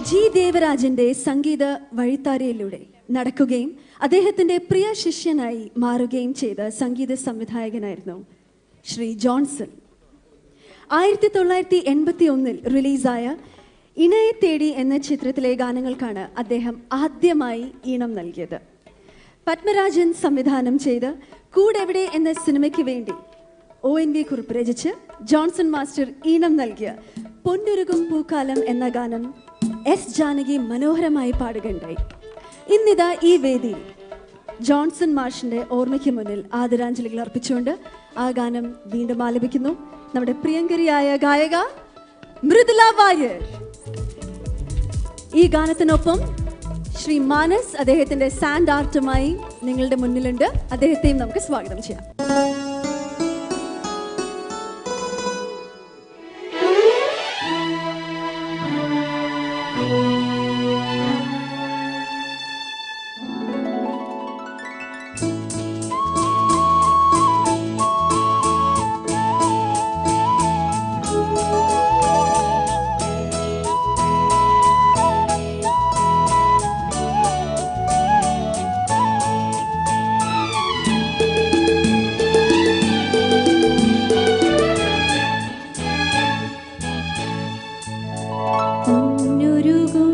G ദേവരാജന്റെ സംഗീത വഴിത്താരയിലൂടെ നടക്കുകയും അദ്ദേഹത്തിന്റെ പ്രിയ ശിഷ്യനായി മാറുകയും ചെയ്ത സംഗീത സംവിധായകനായിരുന്നു ശ്രീ ജോൺസൺ. 1981 റിലീസായ ഇണയെ തേടി എന്ന ചിത്രത്തിലെ ഗാനങ്ങൾക്കാണ് അദ്ദേഹം ആദ്യമായി ഈണം നൽകിയത്. പത്മരാജൻ സംവിധാനം ചെയ്ത് കൂടെവിടെ എന്ന സിനിമയ്ക്ക് വേണ്ടി ONV കുറിപ്പ് രചിച്ച് ജോൺസൺ മാസ്റ്റർ ഈണം നൽകിയ പൊന്നുരുകും പൂക്കാലം എന്ന ഗാനം എസ് ജാനകി മനോഹരമായി പാടുകയുണ്ടായി. ഇന്നിതാ ഈ വേദിയിൽ ജോൺസൺ മാഷിന്റെ ഓർമ്മയ്ക്ക് മുന്നിൽ ആദരാഞ്ജലികൾ അർപ്പിച്ചുകൊണ്ട് ആ ഗാനം വീണ്ടും ആലപിക്കുന്നു നമ്മുടെ പ്രിയങ്കരിയായ ഗായക മൃദുല വാര്യർ. ഈ ഗാനത്തിനൊപ്പം ശ്രീ മാനസ് അദ്ദേഹത്തിന്റെ സാൻഡ് ആർട്ടുമായി നിങ്ങളുടെ മുന്നിലുണ്ട്. അദ്ദേഹത്തെയും നമുക്ക് സ്വാഗതം ചെയ്യാം. പൊന്നുരുകും